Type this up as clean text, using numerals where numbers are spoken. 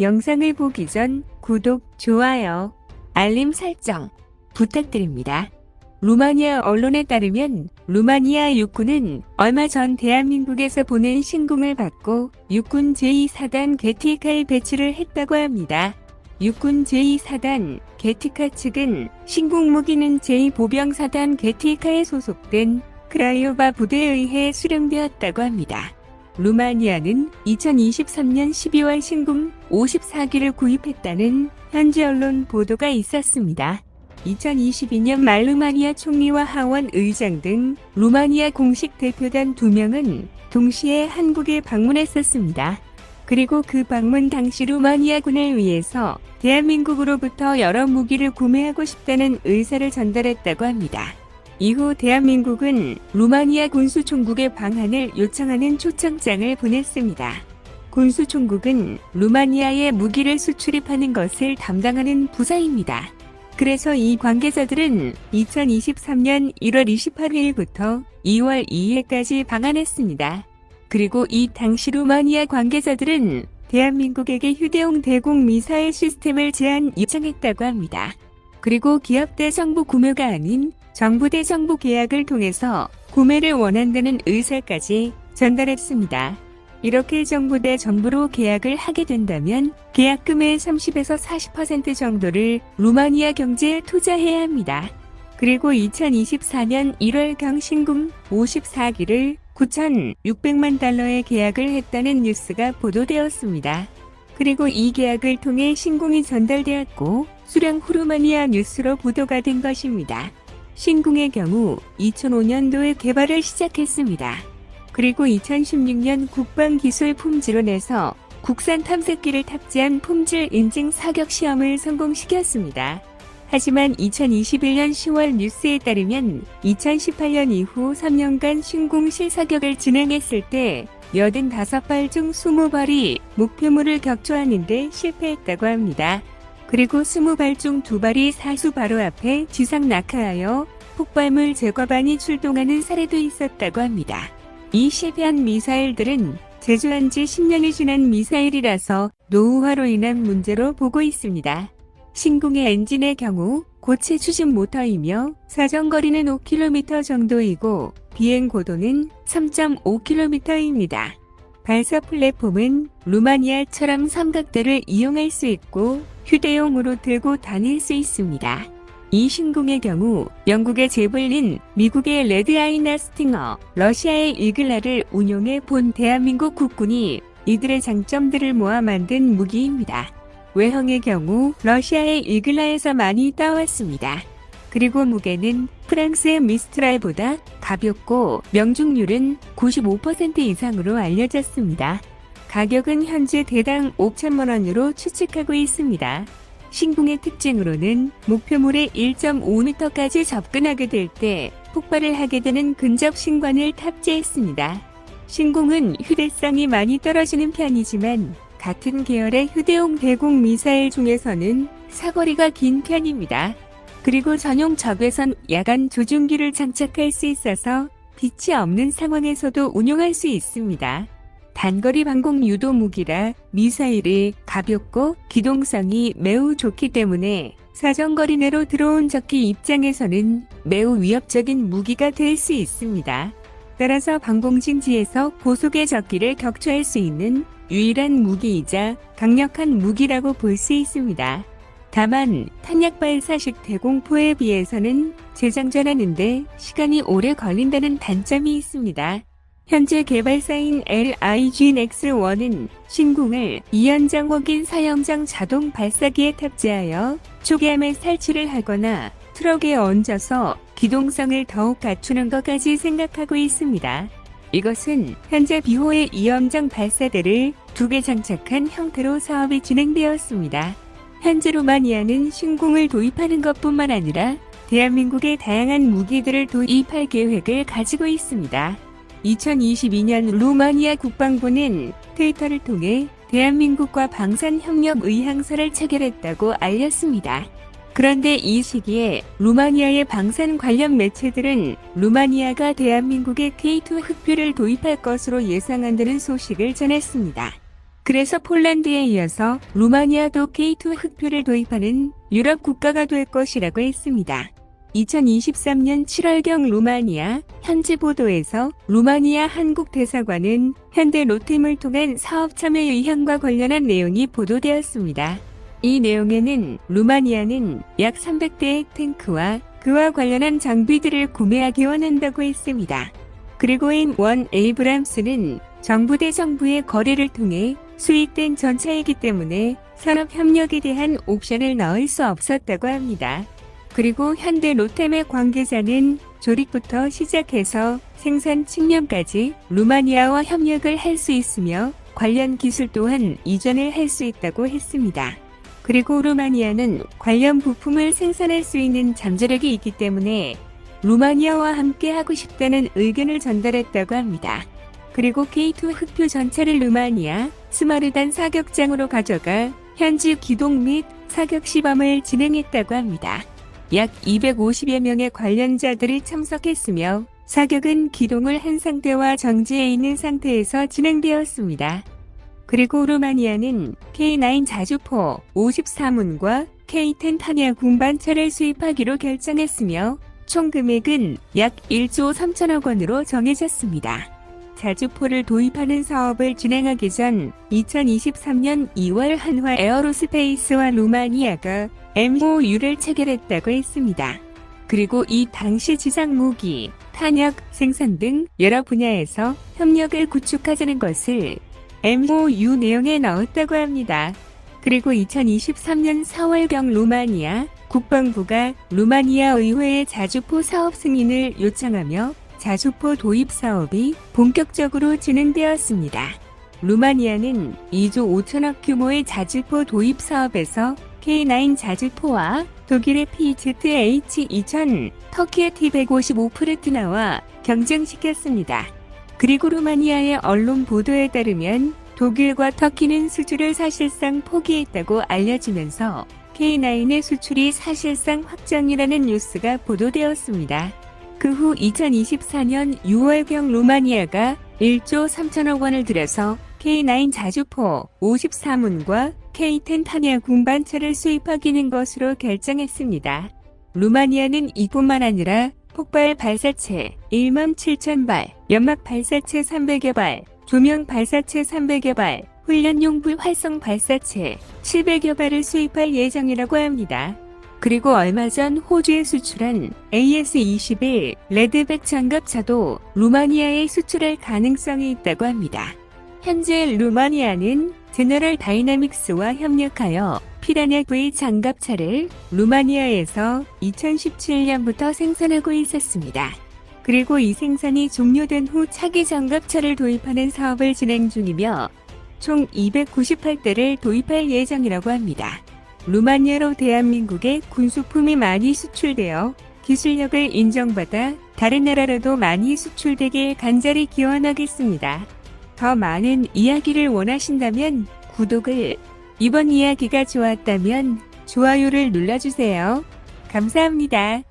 영상을 보기 전 구독, 좋아요, 알림 설정 부탁드립니다. 루마니아 언론에 따르면 루마니아 육군은 얼마 전 대한민국에서 보낸 신궁을 받고 육군 제2사단 게티카에 배치를 했다고 합니다. 육군 제2사단 게티카 측은 신궁 무기는 제2보병사단 게티카에 소속된 크라이오바 부대에 의해 수령되었다고 합니다. 루마니아는 2023년 12월 신궁 54기를 구입했다는 현지 언론 보도가 있었습니다. 2022년 말 루마니아 총리와 하원 의장 등 루마니아 공식 대표단 2명은 동시에 한국에 방문했었습니다. 그리고 그 방문 당시 루마니아군을 위해서 대한민국으로부터 여러 무기를 구매하고 싶다는 의사를 전달했다고 합니다. 이후 대한민국은 루마니아 군수총국에 방한을 요청하는 초청장을 보냈습니다. 군수총국은 루마니아에 무기를 수출입하는 것을 담당하는 부서입니다. 그래서 이 관계자들은 2023년 1월 28일부터 2월 2일까지 방한했습니다. 그리고 이 당시 루마니아 관계자들은 대한민국에게 휴대용 대공 미사일 시스템을 제안 요청했다고 합니다. 그리고 기업 대 정부 구매가 아닌 정부 대 정부 계약을 통해서 구매를 원한다는 의사까지 전달했습니다. 이렇게 정부 대 정부로 계약을 하게 된다면 계약금의 30에서 40% 정도를 루마니아 경제에 투자해야 합니다. 그리고 2024년 1월경 신궁 54기를 9,600만 달러에 계약을 했다는 뉴스가 보도되었습니다. 그리고 이 계약을 통해 신궁이 전달되었고 수령 후 루마니아 뉴스로 보도가 된 것입니다. 신궁의 경우 2005년도에 개발을 시작했습니다. 그리고 2016년 국방기술 품질원에서 국산 탐색기를 탑재한 품질 인증 사격 시험을 성공시켰습니다. 하지만 2021년 10월 뉴스에 따르면 2018년 이후 3년간 신궁 실사격을 진행했을 때 85발 중 20발이 목표물을 격추하는 데 실패했다고 합니다. 그리고 20발 중 2발이 사수 바로 앞에 지상 낙하하여 폭발물 제거반이 출동하는 사례도 있었다고 합니다. 이 실패한 미사일들은 제조한 지 10년이 지난 미사일이라서 노후화로 인한 문제로 보고 있습니다. 신궁의 엔진의 경우 고체 추진 모터이며 사정거리는 5km 정도이고 비행 고도는 3.5km입니다. 발사 플랫폼은 루마니아처럼 삼각대를 이용할 수 있고 휴대용으로 들고 다닐 수 있습니다. 이 신궁의 경우 영국의 제블린, 미국의 레드아이나 스팅어, 러시아의 이글라를 운용해 본 대한민국 국군이 이들의 장점들을 모아 만든 무기입니다. 외형의 경우 러시아의 이글라에서 많이 따왔습니다. 그리고 무게는 프랑스의 미스트랄보다 가볍고 명중률은 95% 이상으로 알려졌습니다. 가격은 현재 대당 5천만 원으로 추측하고 있습니다. 신궁의 특징으로는 목표물에 1.5m까지 접근하게 될 때 폭발을 하게 되는 근접 신관을 탑재했습니다. 신궁은 휴대성이 많이 떨어지는 편이지만 같은 계열의 휴대용 대공 미사일 중에서는 사거리가 긴 편입니다. 그리고 전용 적외선 야간 조준기를 장착할 수 있어서 빛이 없는 상황에서도 운용할 수 있습니다. 단거리 방공 유도 무기라 미사일이 가볍고 기동성이 매우 좋기 때문에 사정거리 내로 들어온 적기 입장에서는 매우 위협적인 무기가 될 수 있습니다. 따라서 방공진지에서 고속의 적기를 격추할 수 있는 유일한 무기이자 강력한 무기라고 볼 수 있습니다. 다만 탄약 발사식 대공포에 비해서는 재장전하는데 시간이 오래 걸린다는 단점이 있습니다. 현재 개발사인 LIGN-X1은 신궁을 이연장 혹은 사형장 자동 발사기에 탑재하여 초기함에 설치를 하거나 트럭에 얹어서 기동성을 더욱 갖추는 것까지 생각하고 있습니다. 이것은 현재 비호의 이연장 발사대를 2개 장착한 형태로 사업이 진행되었습니다. 현재 루마니아는 신궁을 도입하는 것뿐만 아니라 대한민국의 다양한 무기들을 도입할 계획을 가지고 있습니다. 2022년 루마니아 국방부는 트위터를 통해 대한민국과 방산협력 의향서를 체결했다고 알렸습니다. 그런데 이 시기에 루마니아의 방산 관련 매체들은 루마니아가 대한민국에 K2 흑표를 도입할 것으로 예상한다는 소식을 전했습니다. 그래서 폴란드에 이어서 루마니아도 K2 흑표를 도입하는 유럽 국가가 될 것이라고 했습니다. 2023년 7월경 루마니아 현지 보도에서 루마니아 한국 대사관은 현대 로템을 통한 사업 참여 의향과 관련한 내용이 보도되었습니다. 이 내용에는 루마니아는 약 300대의 탱크와 그와 관련한 장비들을 구매하기 원한다고 했습니다. 그리고 M1 에이브람스는 정부 대 정부의 거래를 통해 수입된 전차이기 때문에 산업협력에 대한 옵션을 넣을 수 없었다고 합니다. 그리고 현대 로템의 관계자는 조립부터 시작해서 생산 측면까지 루마니아와 협력을 할 수 있으며 관련 기술 또한 이전을 할 수 있다고 했습니다. 그리고 루마니아는 관련 부품을 생산할 수 있는 잠재력이 있기 때문에 루마니아와 함께 하고 싶다는 의견을 전달했다고 합니다. 그리고 K2 흑표 전차를 루마니아 스마르단 사격장으로 가져가 현지 기동 및 사격 시범을 진행했다고 합니다. 약 250여 명의 관련자들이 참석했으며 사격은 기동을 한 상태와 정지해 있는 상태에서 진행되었습니다. 그리고 루마니아는 K9 자주포 54문과 K10 탄약 운반차를 수입하기로 결정했으며 총 금액은 약 1조 3천억 원으로 정해졌습니다. 자주포를 도입하는 사업을 진행하기 전 2023년 2월 한화 에어로스페이스와 루마니아가 MOU를 체결했다고 했습니다. 그리고 이 당시 지상 무기, 탄약, 생산 등 여러 분야에서 협력을 구축하자는 것을 MOU 내용에 넣었다고 합니다. 그리고 2023년 4월경 루마니아 국방부가 루마니아 의회에 자주포 사업 승인을 요청하며 자주포 도입 사업이 본격적으로 진행되었습니다. 루마니아는 2조 5천억 규모의 자주포 도입 사업에서 K9 자주포와 독일의 PZH-2000, 터키의 T-155 프레트나와 경쟁시켰습니다. 그리고 루마니아의 언론 보도에 따르면 독일과 터키는 수출을 사실상 포기했다고 알려지면서 K9의 수출이 사실상 확정이라는 뉴스가 보도되었습니다. 그 후 2024년 6월경 루마니아가 1조 3천억 원을 들여서 K9 자주포 54문과 K10 탄약 운반차를 수입하기는 것으로 결정했습니다. 루마니아는 이뿐만 아니라 폭발 발사체 17,000발, 연막 발사체 300여 발, 조명 발사체 300여 발, 훈련용 불활성 발사체 700여 발을 수입할 예정이라고 합니다. 그리고 얼마 전 호주에 수출한 AS-21 레드백 장갑차도 루마니아에 수출할 가능성이 있다고 합니다. 현재 루마니아는 제너럴 다이나믹스와 협력하여 피라냐 V 장갑차를 루마니아에서 2017년부터 생산하고 있었습니다. 그리고 이 생산이 종료된 후 차기 장갑차를 도입하는 사업을 진행 중이며 총 298대를 도입할 예정이라고 합니다. 루마니아로 대한민국에 군수품이 많이 수출되어 기술력을 인정받아 다른 나라로도 많이 수출되길 간절히 기원하겠습니다. 더 많은 이야기를 원하신다면 구독을, 이번 이야기가 좋았다면 좋아요를 눌러주세요. 감사합니다.